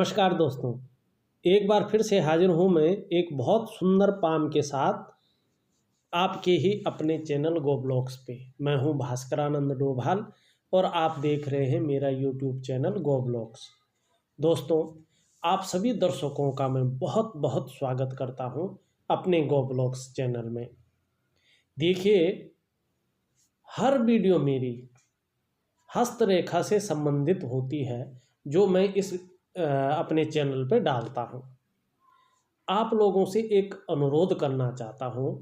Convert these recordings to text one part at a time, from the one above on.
नमस्कार दोस्तों, एक बार फिर से हाजिर हूँ मैं एक बहुत सुंदर पाम के साथ आपके ही अपने चैनल गोब्लॉग्स पे। मैं हूँ भास्करानंद डोभाल और आप देख रहे हैं मेरा यूट्यूब चैनल गोब्लॉग्स। दोस्तों, आप सभी दर्शकों का मैं बहुत बहुत स्वागत करता हूँ अपने गोब्लॉग्स चैनल में। देखिए, हर वीडियो मेरी हस्तरेखा से संबंधित होती है जो मैं इस अपने चैनल पे डालता हूँ। आप लोगों से एक अनुरोध करना चाहता हूँ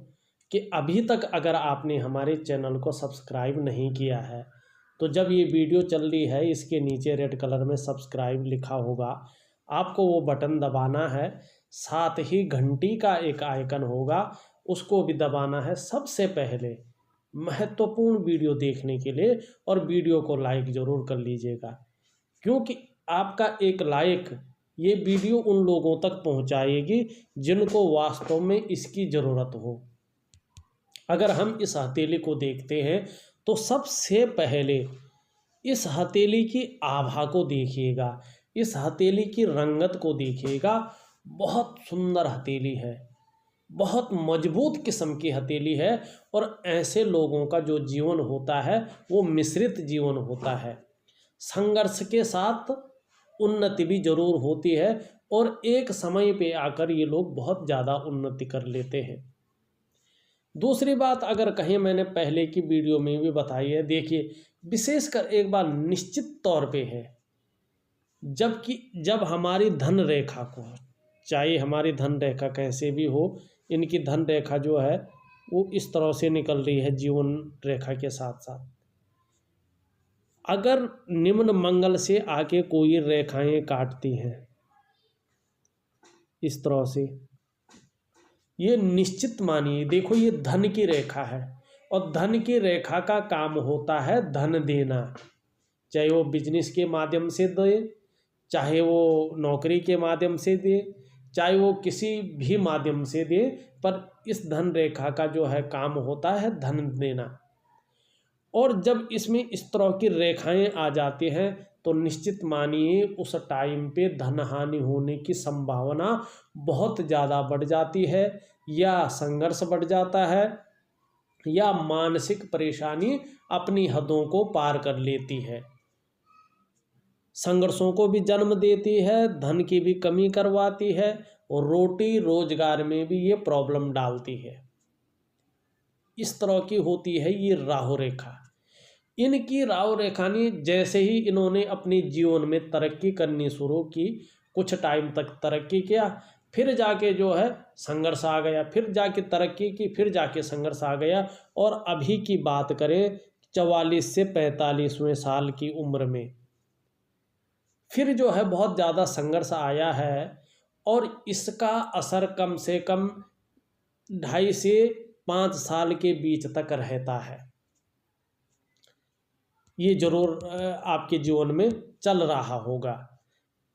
कि अभी तक अगर आपने हमारे चैनल को सब्सक्राइब नहीं किया है तो जब ये वीडियो चल रही है इसके नीचे रेड कलर में सब्सक्राइब लिखा होगा, आपको वो बटन दबाना है। साथ ही घंटी का एक आइकन होगा, उसको भी दबाना है सबसे पहले महत्वपूर्ण वीडियो देखने के लिए। और वीडियो को लाइक ज़रूर कर लीजिएगा, क्योंकि आपका एक लाइक ये वीडियो उन लोगों तक पहुंचाएगी जिनको वास्तव में इसकी ज़रूरत हो। अगर हम इस हथेली को देखते हैं तो सबसे पहले इस हथेली की आभा को देखिएगा, इस हथेली की रंगत को देखिएगा। बहुत सुंदर हथेली है, बहुत मजबूत किस्म की हथेली है। और ऐसे लोगों का जो जीवन होता है वो मिश्रित जीवन होता है। संघर्ष के साथ उन्नति भी जरूर होती है और एक समय पे आकर ये लोग बहुत ज़्यादा उन्नति कर लेते हैं। दूसरी बात अगर कहें, मैंने पहले की वीडियो में भी बताई है। देखिए, विशेषकर एक बात निश्चित तौर पे है, जब हमारी धन रेखा को, चाहे हमारी धन रेखा कैसे भी हो, इनकी धन रेखा जो है वो इस तरह से निकल रही है जीवन रेखा के साथ साथ। अगर निम्न मंगल से आके कोई रेखाएं काटती हैं इस तरह से, ये निश्चित मानिए, देखो ये धन की रेखा है और धन की रेखा का काम होता है धन देना। चाहे वो बिजनेस के माध्यम से दे, चाहे वो नौकरी के माध्यम से दे, चाहे वो किसी भी माध्यम से दे, पर इस धन रेखा का जो है काम होता है धन देना। और जब इसमें इस तरह की रेखाएं आ जाती हैं तो निश्चित मानिए उस टाइम पे धन हानि होने की संभावना बहुत ज़्यादा बढ़ जाती है, या संघर्ष बढ़ जाता है, या मानसिक परेशानी अपनी हदों को पार कर लेती है, संघर्षों को भी जन्म देती है, धन की भी कमी करवाती है और रोटी रोजगार में भी ये प्रॉब्लम डालती है। इस तरह की होती है ये राहु रेखा। इनकी राहु रेखा ने जैसे ही इन्होंने अपने जीवन में तरक्की करनी शुरू की, कुछ टाइम तक तरक्की किया, फिर जाके जो है संघर्ष आ गया, फिर जाके तरक्की की, फिर जाके संघर्ष आ गया। और अभी की बात करें 44 से 45वें साल की उम्र में फिर जो है बहुत ज़्यादा संघर्ष आया है। और इसका असर कम से कम 2.5 से 5 साल के बीच तक रहता है। ये जरूर आपके जीवन में चल रहा होगा।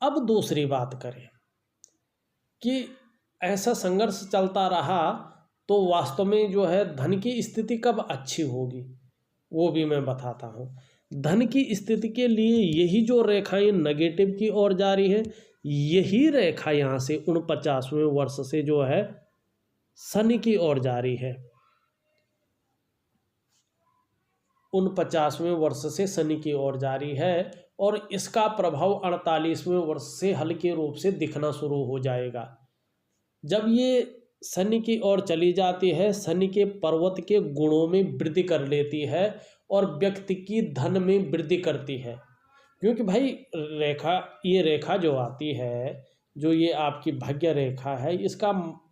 अब दूसरी बात करें कि ऐसा संघर्ष चलता रहा तो वास्तव में जो है धन की स्थिति कब अच्छी होगी वो भी मैं बताता हूँ। धन की स्थिति के लिए यही जो रेखाएं नेगेटिव की ओर जा रही है, यही रेखा यहाँ से 49वें वर्ष से जो है शनि की ओर जा रही है। 49वें वर्ष से शनि की ओर जा रही है और इसका प्रभाव 48वें वर्ष से हल्के रूप से दिखना शुरू हो जाएगा। जब ये शनि की ओर चली जाती है, शनि के पर्वत के गुणों में वृद्धि कर लेती है और व्यक्ति की धन में वृद्धि करती है। क्योंकि भाई ये रेखा जो आती है, जो ये आपकी भाग्य रेखा है, इसका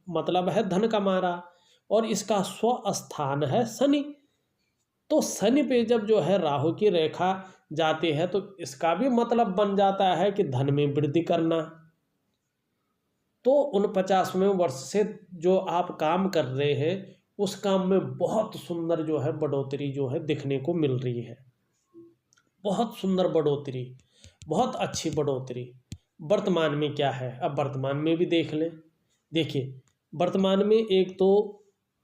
मतलब है धन का मारा और इसका स्वस्थान है शनि। तो शनि पे जब जो है राहु की रेखा जाती है तो इसका भी मतलब बन जाता है कि धन में वृद्धि करना। तो 49वें वर्ष से जो आप काम कर रहे हैं उस काम में बहुत सुंदर जो है बढ़ोतरी जो है दिखने को मिल रही है। बहुत सुंदर बढ़ोतरी, बहुत अच्छी बढ़ोतरी। वर्तमान में क्या है, अब वर्तमान में भी देख लें। देखिए, वर्तमान में एक तो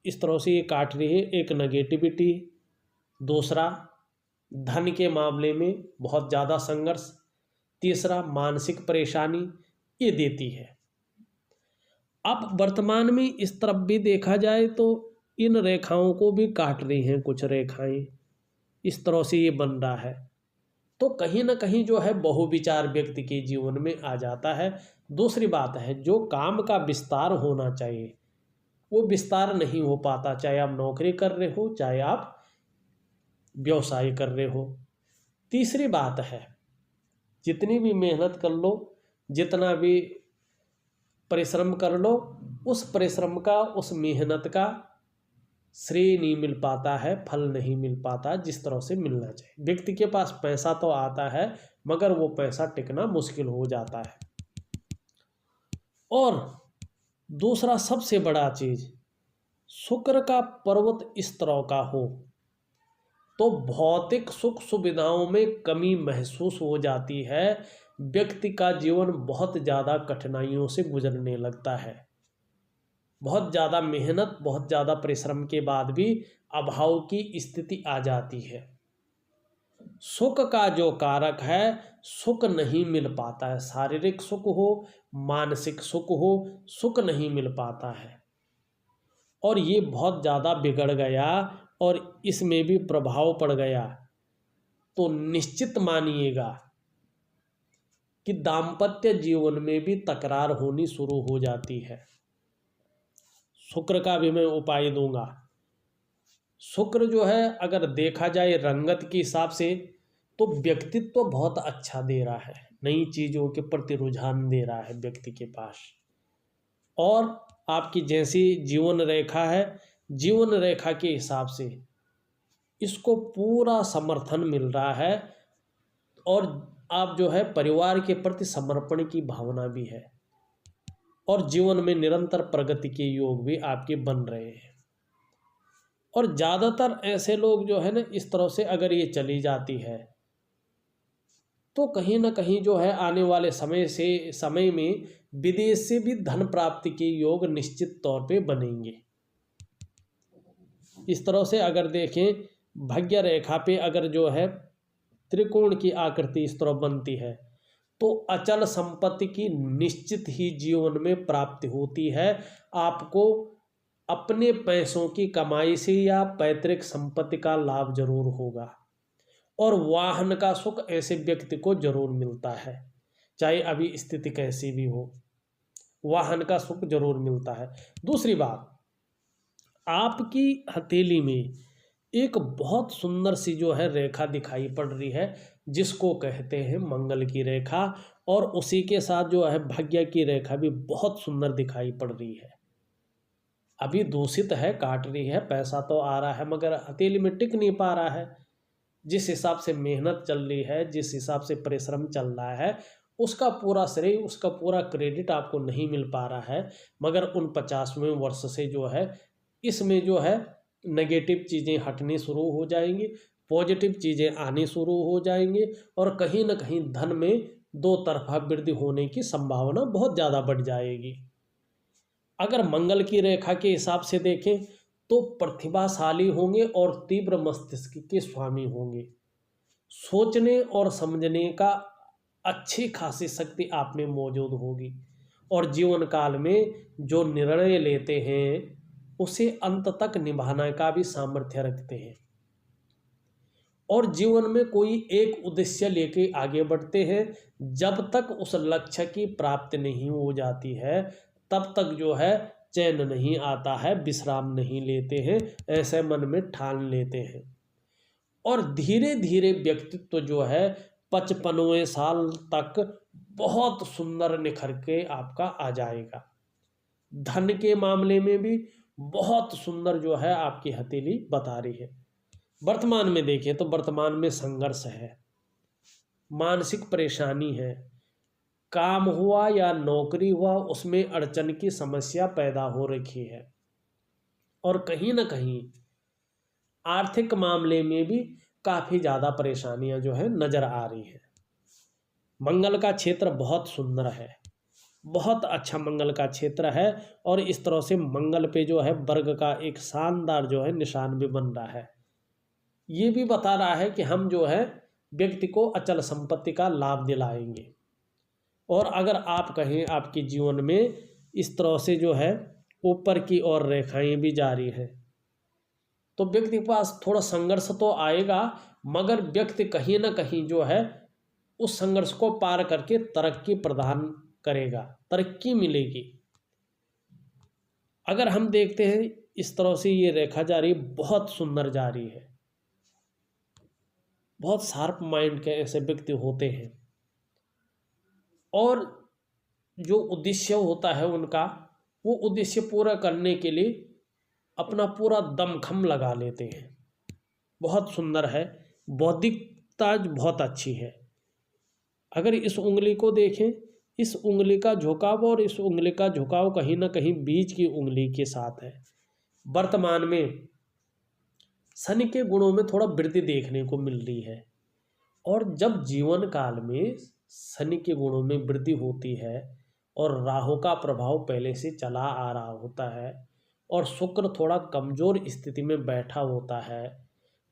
इस तरह से ये काट रही है, एक नेगेटिविटी, दूसरा धन के मामले में बहुत ज़्यादा संघर्ष, तीसरा मानसिक परेशानी, ये देती है। अब वर्तमान में इस तरफ भी देखा जाए तो इन रेखाओं को भी काट रही हैं कुछ रेखाएं, इस तरह से ये बन रहा है। तो कहीं ना कहीं जो है बहुविचार व्यक्ति के जीवन में आ जाता है। दूसरी बात है, जो काम का विस्तार होना चाहिए वो विस्तार नहीं हो पाता, चाहे आप नौकरी कर रहे हो चाहे आप व्यवसाय कर रहे हो। तीसरी बात है, जितनी भी मेहनत कर लो, जितना भी परिश्रम कर लो, उस परिश्रम का, उस मेहनत का श्रेय नहीं मिल पाता है, फल नहीं मिल पाता जिस तरह से मिलना चाहिए। व्यक्ति के पास पैसा तो आता है मगर वो पैसा टिकना मुश्किल हो जाता है। और दूसरा सबसे बड़ा चीज, शुक्र का पर्वत इस तरह का हो तो भौतिक सुख सुविधाओं में कमी महसूस हो जाती है, व्यक्ति का जीवन बहुत ज़्यादा कठिनाइयों से गुजरने लगता है। बहुत ज़्यादा मेहनत, बहुत ज़्यादा परिश्रम के बाद भी अभाव की स्थिति आ जाती है। सुख का जो कारक है, सुख नहीं मिल पाता है, शारीरिक सुख हो, मानसिक सुख हो, सुख नहीं मिल पाता है। और ये बहुत ज़्यादा बिगड़ गया और इसमें भी प्रभाव पड़ गया तो निश्चित मानिएगा कि दाम्पत्य जीवन में भी तकरार होनी शुरू हो जाती है। शुक्र का भी मैं उपाय दूंगा। शुक्र जो है अगर देखा जाए रंगत के हिसाब से तो व्यक्तित्व तो बहुत अच्छा दे रहा है, नई चीज़ों के प्रति रुझान दे रहा है व्यक्ति के पास। और आपकी जैसी जीवन रेखा है, जीवन रेखा के हिसाब से इसको पूरा समर्थन मिल रहा है और आप जो है परिवार के प्रति समर्पण की भावना भी है और जीवन में निरंतर प्रगति के योग भी आपके बन रहे हैं। और ज़्यादातर ऐसे लोग जो है ना, इस तरह से अगर ये चली जाती है तो कहीं ना कहीं जो है आने वाले समय में विदेश से भी धन प्राप्ति के योग निश्चित तौर पे बनेंगे। इस तरह से अगर देखें भाग्य रेखा पे अगर जो है त्रिकोण की आकृति इस तरह बनती है तो अचल संपत्ति की निश्चित ही जीवन में प्राप्ति होती है। आपको अपने पैसों की कमाई से या पैतृक संपत्ति का लाभ जरूर होगा और वाहन का सुख ऐसे व्यक्ति को जरूर मिलता है, चाहे अभी स्थिति कैसी भी हो, वाहन का सुख जरूर मिलता है। दूसरी बात, आपकी हथेली में एक बहुत सुंदर सी जो है रेखा दिखाई पड़ रही है जिसको कहते हैं मंगल की रेखा, और उसी के साथ जो है भाग्य की रेखा भी बहुत सुंदर दिखाई पड़ रही है। अभी दूषित है, काट रही है, पैसा तो आ रहा है मगर हथेली में टिक नहीं पा रहा है। जिस हिसाब से मेहनत चल रही है, जिस हिसाब से परिश्रम चल रहा है, उसका पूरा श्रेय, उसका पूरा क्रेडिट आपको नहीं मिल पा रहा है। मगर उन 50वें वर्ष से जो है इसमें जो है नेगेटिव चीज़ें हटनी शुरू हो जाएंगी, पॉजिटिव चीज़ें आनी शुरू हो जाएंगी और कहीं ना कहीं धन में दो तरफा वृद्धि होने की संभावना बहुत ज़्यादा बढ़ जाएगी। अगर मंगल की रेखा के हिसाब से देखें तो प्रतिभाशाली होंगे और तीव्र मस्तिष्क के स्वामी होंगे। सोचने और समझने का अच्छी खासी शक्ति आप में मौजूद होगी और जीवन काल में जो निर्णय लेते हैं उसे अंत तक निभाने का भी सामर्थ्य रखते हैं और जीवन में कोई एक उद्देश्य लेके आगे बढ़ते हैं। जब तक उस लक्ष्य की प्राप्ति नहीं हो जाती है तब तक जो है चैन नहीं आता है, विश्राम नहीं लेते हैं, ऐसे मन में ठान लेते हैं और धीरे धीरे व्यक्तित्व जो है 55वें साल तक बहुत सुंदर निखर के आपका आ जाएगा। धन के मामले में भी बहुत सुंदर जो है आपकी हथेली बता रही है। वर्तमान में देखें तो वर्तमान में संघर्ष है, मानसिक परेशानी है, काम हुआ या नौकरी हुआ उसमें अड़चन की समस्या पैदा हो रखी है और कहीं ना कहीं आर्थिक मामले में भी काफ़ी ज़्यादा परेशानियां जो है नज़र आ रही हैं। मंगल का क्षेत्र बहुत सुंदर है, बहुत अच्छा मंगल का क्षेत्र है और इस तरह से मंगल पे जो है वर्ग का एक शानदार जो है निशान भी बन रहा है। ये भी बता रहा है कि हम जो है व्यक्ति को अचल संपत्ति का लाभ दिलाएंगे और अगर आप कहें आपके जीवन में इस तरह से जो है ऊपर की ओर रेखाएं भी जारी हैं, तो व्यक्ति के पास थोड़ा संघर्ष तो आएगा, मगर व्यक्ति कहीं ना कहीं जो है उस संघर्ष को पार करके तरक्की प्रदान करेगा, तरक्की मिलेगी। अगर हम देखते हैं इस तरह से ये रेखा जा रही है, बहुत सुंदर जा रही है। बहुत शार्प माइंड के ऐसे व्यक्ति होते हैं और जो उद्देश्य होता है उनका, वो उद्देश्य पूरा करने के लिए अपना पूरा दमखम लगा लेते हैं। बहुत सुंदर है, बौद्धिकता बहुत अच्छी है। अगर इस उंगली को देखें, इस उंगली का झुकाव और इस उंगली का झुकाव कहीं ना कहीं बीच की उंगली के साथ है। वर्तमान में शनि के गुणों में थोड़ा वृद्धि देखने को मिल रही है, और जब जीवन काल में शनि के गुणों में वृद्धि होती है और राहु का प्रभाव पहले से चला आ रहा होता है और शुक्र थोड़ा कमजोर स्थिति में बैठा होता है,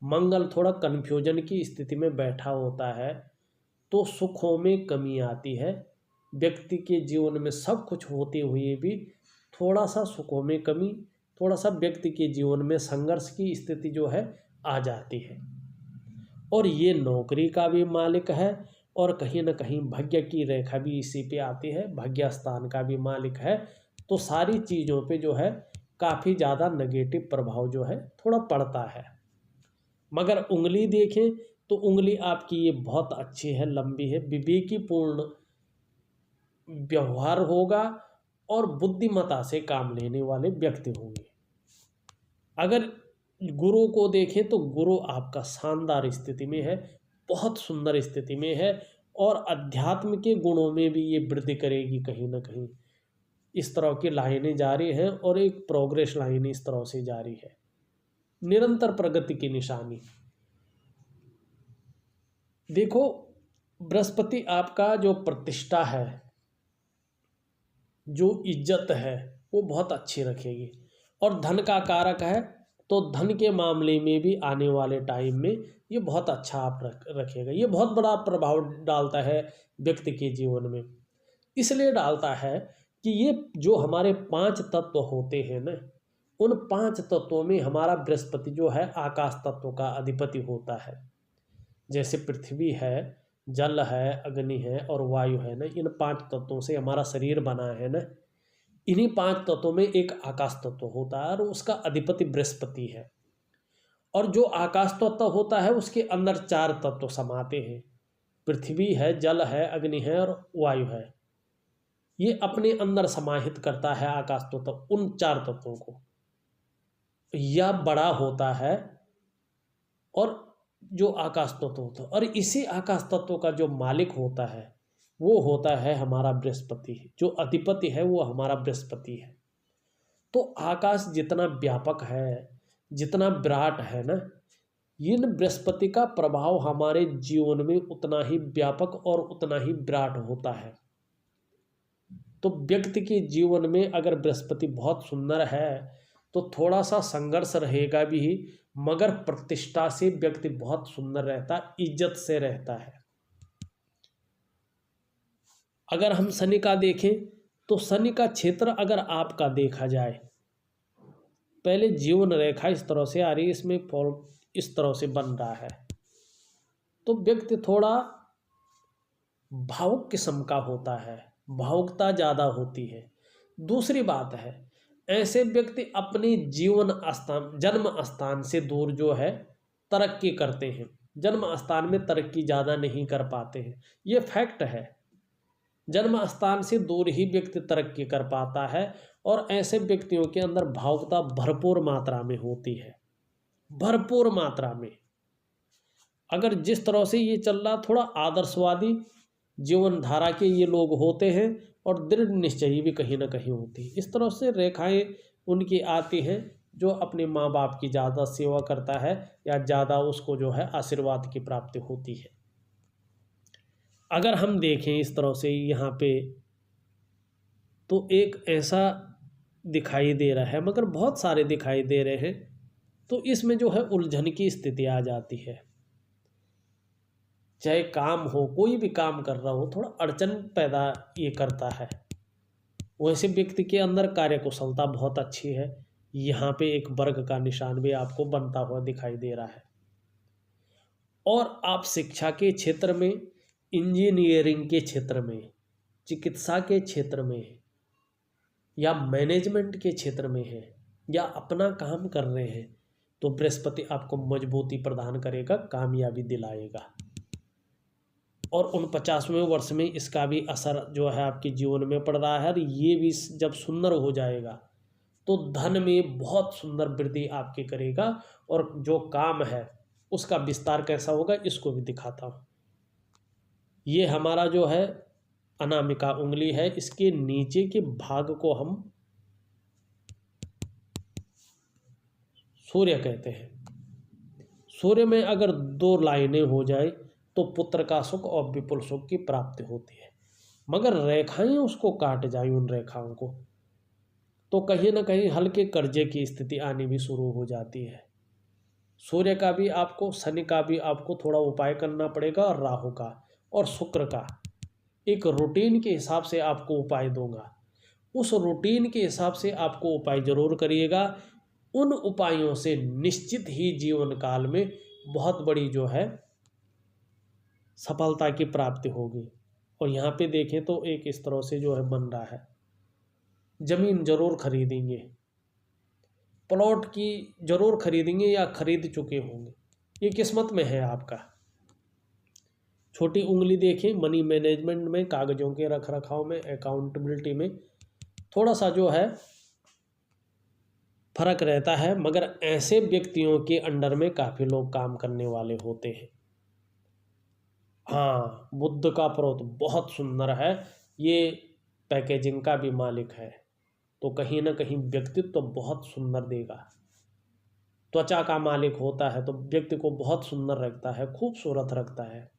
मंगल थोड़ा कन्फ्यूजन की स्थिति में बैठा होता है, तो सुखों में कमी आती है। व्यक्ति के जीवन में सब कुछ होते हुए भी थोड़ा सा सुखों में कमी, थोड़ा सा व्यक्ति के जीवन में संघर्ष की स्थिति जो है आ जाती है। और ये नौकरी का भी मालिक है और कहीं ना कहीं भाग्य की रेखा भी इसी पे आती है, भाग्य स्थान का भी मालिक है। तो सारी चीज़ों पे जो है काफ़ी ज़्यादा नेगेटिव प्रभाव जो है थोड़ा पड़ता है। मगर उंगली देखें तो उंगली आपकी ये बहुत अच्छी है, लंबी है, विवेकीपूर्ण व्यवहार होगा और बुद्धिमत्ता से काम लेने वाले व्यक्ति होंगे। अगर गुरु को देखें तो गुरु आपका शानदार स्थिति में है, बहुत सुंदर स्थिति में है, और अध्यात्म के गुणों में भी ये वृद्धि करेगी कहीं ना कहीं। इस तरह की लाइनें जारी हैं और एक प्रोग्रेस लाइन इस तरह से जारी है, निरंतर प्रगति की निशानी। देखो, बृहस्पति आपका जो प्रतिष्ठा है, जो इज्जत है, वो बहुत अच्छी रखेगी, और धन का कारक है, तो धन के मामले में भी आने वाले टाइम में ये बहुत अच्छा आप रखेगा। ये बहुत बड़ा प्रभाव डालता है व्यक्ति के जीवन में। इसलिए डालता है कि ये जो हमारे 5 तत्व होते हैं ना, उन 5 तत्वों में हमारा बृहस्पति जो है आकाश तत्व का अधिपति होता है। जैसे पृथ्वी है, जल है, अग्नि है और वायु है ना, इन 5 तत्वों से हमारा शरीर बना है ना। इन्हीं 5 तत्वों में एक आकाश तत्व होता है और उसका अधिपति बृहस्पति है। और जो आकाश तत्व होता है उसके अंदर 4 तत्व समाते हैं, पृथ्वी है, जल है, अग्नि है और वायु है। ये अपने अंदर समाहित करता है आकाश तत्व उन 4 तत्वों को। यह बड़ा होता है और जो आकाश तत्व होता है, और इसी आकाश तत्व का जो मालिक होता है वो होता है हमारा बृहस्पति। जो अधिपति है वो हमारा बृहस्पति है। तो आकाश जितना व्यापक है, जितना विराट है ना, इन बृहस्पति का प्रभाव हमारे जीवन में उतना ही व्यापक और उतना ही विराट होता है। तो व्यक्ति के जीवन में अगर बृहस्पति बहुत सुंदर है तो थोड़ा सा संघर्ष रहेगा भी, मगर प्रतिष्ठा से व्यक्ति बहुत सुंदर रहता, इज्जत से रहता है। अगर हम शनि का देखें तो शनि का क्षेत्र अगर आपका देखा जाए, पहले जीवन रेखा इस तरह से आ रही है, इसमें फॉल इस तरह से बन रहा है, तो व्यक्ति थोड़ा भावुक किस्म का होता है, भावुकता ज़्यादा होती है। दूसरी बात है, ऐसे व्यक्ति अपने जीवन स्थान, जन्म स्थान से दूर जो है तरक्की करते हैं, जन्म स्थान में तरक्की ज़्यादा नहीं कर पाते हैं। ये फैक्ट है, जन्म स्थान से दूर ही व्यक्ति तरक्की कर पाता है, और ऐसे व्यक्तियों के अंदर भावुकता भरपूर मात्रा में होती है, भरपूर मात्रा में। अगर जिस तरह से ये चल रहा, थोड़ा आदर्शवादी जीवन धारा के ये लोग होते हैं और दृढ़ निश्चयी भी कहीं ना कहीं होती है। इस तरह से रेखाएं उनकी आती हैं जो अपने माँ बाप की ज़्यादा सेवा करता है या ज़्यादा उसको जो है आशीर्वाद की प्राप्ति होती है। अगर हम देखें इस तरह से यहाँ पे, तो एक ऐसा दिखाई दे रहा है, मगर बहुत सारे दिखाई दे रहे हैं, तो इसमें जो है उलझन की स्थिति आ जाती है। चाहे काम हो, कोई भी काम कर रहा हो, थोड़ा अड़चन पैदा ये करता है। वैसे व्यक्ति के अंदर कार्यकुशलता बहुत अच्छी है। यहाँ पे एक वर्ग का निशान भी आपको बनता हुआ दिखाई दे रहा है। और आप शिक्षा के क्षेत्र में, इंजीनियरिंग के क्षेत्र में, चिकित्सा के क्षेत्र में, या मैनेजमेंट के क्षेत्र में है, या अपना काम कर रहे हैं, तो बृहस्पति आपको मजबूती प्रदान करेगा, कामयाबी दिलाएगा। और 49वें वर्ष में इसका भी असर जो है आपके जीवन में पड़ रहा है। और ये भी जब सुंदर हो जाएगा तो धन में बहुत सुंदर वृद्धि आपके करेगा। और जो काम है उसका विस्तार कैसा होगा इसको भी दिखाता हूँ। ये हमारा जो है अनामिका उंगली है, इसके नीचे के भाग को हम सूर्य कहते हैं। सूर्य में अगर 2 लाइनें हो जाए तो पुत्र का सुख और विपुल सुख की प्राप्ति होती है। मगर रेखाएं उसको काट जाए, उन रेखाओं को, तो कहीं ना कहीं हल्के कर्जे की स्थिति आनी भी शुरू हो जाती है। सूर्य का भी आपको, शनि का भी आपको थोड़ा उपाय करना पड़ेगा, और राहु का और शुक्र का एक रूटीन के हिसाब से आपको उपाय दूंगा। उस रूटीन के हिसाब से आपको उपाय जरूर करिएगा। उन उपायों से निश्चित ही जीवन काल में बहुत बड़ी जो है सफलता की प्राप्ति होगी। और यहाँ पे देखें तो एक इस तरह से जो है बन रहा है, जमीन जरूर खरीदेंगे, प्लॉट की जरूर खरीदेंगे या खरीद चुके होंगे, ये किस्मत में है आपका। छोटी उंगली देखें, मनी मैनेजमेंट में, कागजों के रख रखाव में, अकाउंटेबिलिटी में थोड़ा सा जो है फर्क रहता है। मगर ऐसे व्यक्तियों के अंडर में काफ़ी लोग काम करने वाले होते हैं। हाँ, बुध का पर्वत बहुत सुंदर है, ये पैकेजिंग का भी मालिक है, तो कहीं ना कहीं व्यक्तित्व तो बहुत सुंदर देगा। त्वचा का मालिक होता है तो व्यक्ति को बहुत सुंदर रखता है, खूबसूरत रखता है,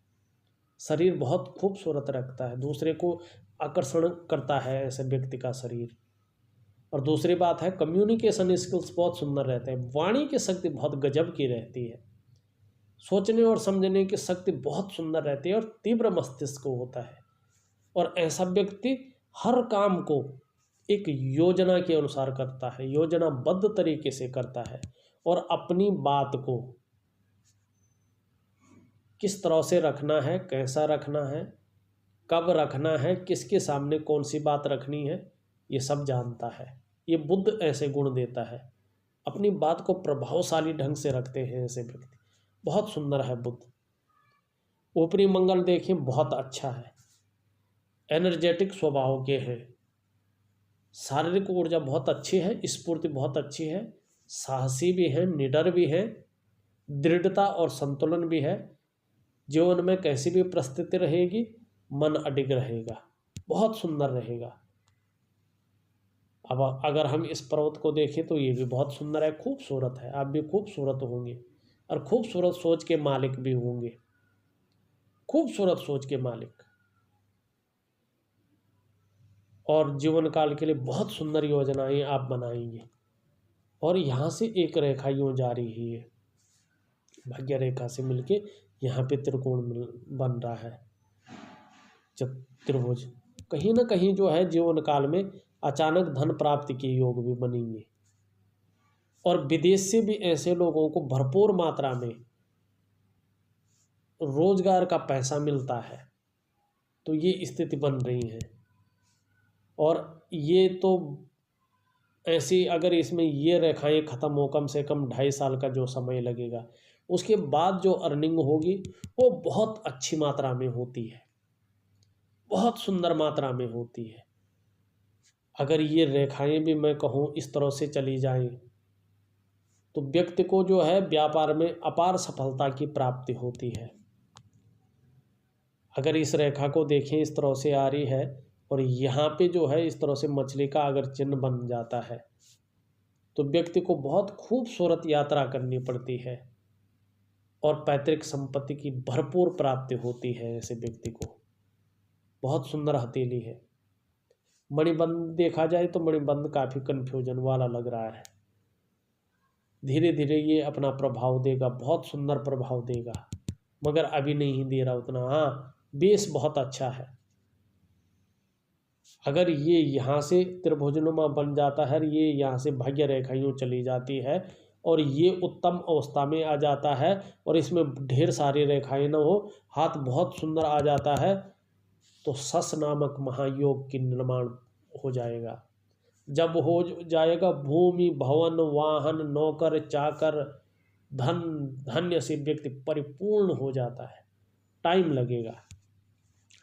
शरीर बहुत खूबसूरत रखता है, दूसरे को आकर्षण करता है ऐसे व्यक्ति का शरीर। और दूसरी बात है, कम्युनिकेशन स्किल्स बहुत सुंदर रहते हैं, वाणी की शक्ति बहुत गजब की रहती है, सोचने और समझने की शक्ति बहुत सुंदर रहती है, और तीव्र मस्तिष्क को होता है। और ऐसा व्यक्ति हर काम को एक योजना के अनुसार करता है, योजनाबद्ध तरीके से करता है, और अपनी बात को किस तरह से रखना है, कैसा रखना है, कब रखना है, किसके सामने कौन सी बात रखनी है, ये सब जानता है। ये बुद्ध ऐसे गुण देता है, अपनी बात को प्रभावशाली ढंग से रखते हैं ऐसे व्यक्ति, बहुत सुंदर है बुद्ध। ऊपरी मंगल देखें, बहुत अच्छा है, एनर्जेटिक स्वभाव के हैं, शारीरिक ऊर्जा बहुत अच्छी है, स्फूर्ति बहुत अच्छी है, साहसी भी हैं, निडर भी हैं, दृढ़ता और संतुलन भी है। जीवन में कैसी भी परिस्थिति रहेगी मन अडिग रहेगा, बहुत सुंदर रहेगा। अब अगर हम इस पर्वत को देखें तो ये भी बहुत सुंदर है, खूबसूरत है, आप भी खूबसूरत होंगे, और खूबसूरत सोच के मालिक भी होंगे, खूबसूरत सोच के मालिक, और जीवन काल के लिए बहुत सुंदर योजनाएं आप बनाएंगे। और यहाँ से एक रेखा यूँ जा रही है, भाग्य रेखा से मिलके यहाँ पे त्रिकोण बन रहा है, जब त्रिभुज, कहीं ना कहीं जो है जीवन काल में अचानक धन प्राप्ति के योग भी बनेंगे। और विदेश से भी ऐसे लोगों को भरपूर मात्रा में रोजगार का पैसा मिलता है, तो ये स्थिति बन रही है। और ये तो ऐसी, अगर इसमें ये रेखाएं खत्म हो, कम से कम 2.5 साल का जो समय लगेगा, उसके बाद जो अर्निंग होगी वो बहुत अच्छी मात्रा में होती है, बहुत सुंदर मात्रा में होती है। अगर ये रेखाएं भी मैं कहूँ इस तरह से चली जाएं तो व्यक्ति को जो है व्यापार में अपार सफलता की प्राप्ति होती है। अगर इस रेखा को देखें इस तरह से आ रही है, और यहाँ पे जो है इस तरह से मछली का अगर चिन्ह बन जाता है, तो व्यक्ति को बहुत खूबसूरत यात्रा करनी पड़ती है, और पैतृक संपत्ति की भरपूर प्राप्ति होती है ऐसे व्यक्ति को। बहुत सुंदर हथेली है। मणिबंध देखा जाए तो मणिबंध काफ़ी कन्फ्यूजन वाला लग रहा है, धीरे धीरे ये अपना प्रभाव देगा, बहुत सुंदर प्रभाव देगा। मगर अभी नहीं दे रहा उतना। हाँ, बेस बहुत अच्छा है। अगर ये यहाँ से त्रिभुजनुमा बन जाता है, ये यहाँ से भाग्य रेखा यूँ चली जाती है और ये उत्तम अवस्था में आ जाता है और इसमें ढेर सारी रेखाएं ना हो, हाथ बहुत सुंदर आ जाता है, तो सस नामक महायोग की निर्माण हो जाएगा। जब हो जाएगा, भूमि भवन वाहन नौकर चाकर धन धन्य से व्यक्ति परिपूर्ण हो जाता है। टाइम लगेगा,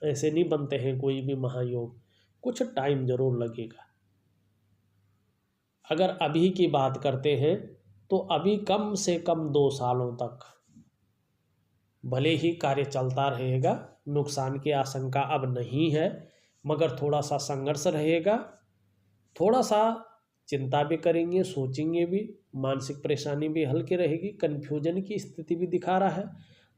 ऐसे नहीं बनते हैं कोई भी महायोग, कुछ टाइम जरूर लगेगा। अगर अभी की बात करते हैं तो अभी कम से कम 2 सालों तक भले ही कार्य चलता रहेगा, नुकसान की आशंका अब नहीं है, मगर थोड़ा सा संघर्ष रहेगा, थोड़ा सा चिंता भी करेंगे, सोचेंगे भी, मानसिक परेशानी भी हल्की रहेगी, कन्फ्यूजन की स्थिति भी दिखा रहा है।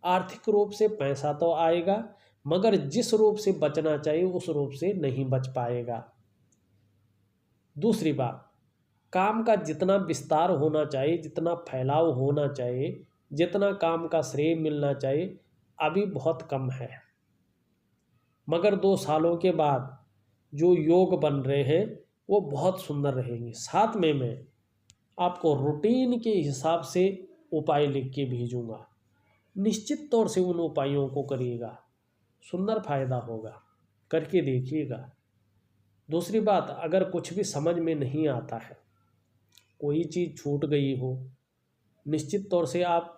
आर्थिक रूप से पैसा तो आएगा, मगर जिस रूप से बचना चाहिए उस रूप से नहीं बच पाएगा। दूसरी बात, काम का जितना विस्तार होना चाहिए, जितना फैलाव होना चाहिए, जितना काम का श्रेय मिलना चाहिए, अभी बहुत कम है। मगर 2 सालों के बाद जो योग बन रहे हैं वो बहुत सुंदर रहेंगे। साथ में मैं आपको रूटीन के हिसाब से उपाय लिख के भेजूंगा, निश्चित तौर से उन उपायों को करिएगा, सुंदर फायदा होगा, करके देखिएगा। दूसरी बात, अगर कुछ भी समझ में नहीं आता है, कोई चीज़ छूट गई हो, निश्चित तौर से आप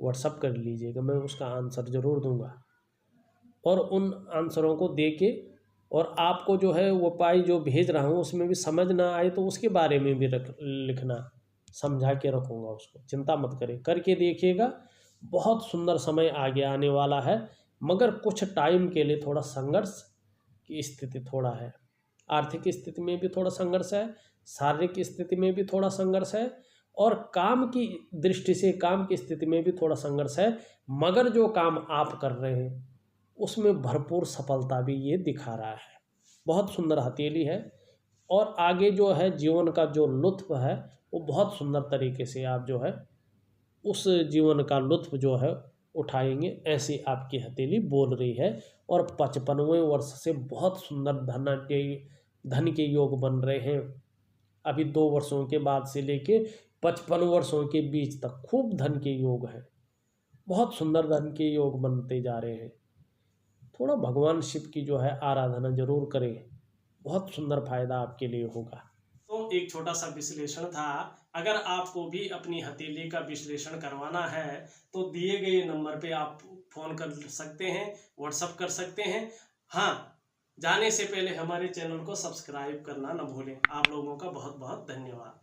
व्हाट्सअप कर लीजिएगा, मैं उसका आंसर ज़रूर दूंगा। और उन आंसरों को दे के, और आपको जो है वो उपाय जो भेज रहा हूँ उसमें भी समझ ना आए तो उसके बारे में भी लिखना, समझा के रखूँगा उसको, चिंता मत करें, करके देखिएगा। बहुत सुंदर समय आगे आने वाला है, मगर कुछ टाइम के लिए थोड़ा संघर्ष की स्थिति थोड़ा है, आर्थिक स्थिति में भी थोड़ा संघर्ष है, शारीरिक स्थिति में भी थोड़ा संघर्ष है, और काम की दृष्टि से काम की स्थिति में भी थोड़ा संघर्ष है। मगर जो काम आप कर रहे हैं उसमें भरपूर सफलता भी ये दिखा रहा है। बहुत सुंदर हथेली है, और आगे जो है जीवन का जो लुत्फ है वो बहुत सुंदर तरीके से आप जो है उस जीवन का लुत्फ जो है उठाएंगे, ऐसी आपकी हथेली बोल रही है। और 55वें वर्ष से बहुत सुंदर धन के योग बन रहे हैं। अभी 2 वर्षों के बाद से लेके 55 वर्षों के बीच तक खूब धन के योग है, बहुत सुंदर धन के योग बनते जा रहे हैं। थोड़ा भगवान शिव की जो है आराधना जरूर करें, बहुत सुंदर फायदा आपके लिए होगा। तो एक छोटा सा विश्लेषण था। अगर आपको भी अपनी हथेली का विश्लेषण करवाना है तो दिए गए नंबर पे आप फोन कर सकते हैं, व्हाट्सअप कर सकते हैं। हाँ, जाने से पहले हमारे चैनल को सब्सक्राइब करना न भूलें। आप लोगों का बहुत बहुत धन्यवाद।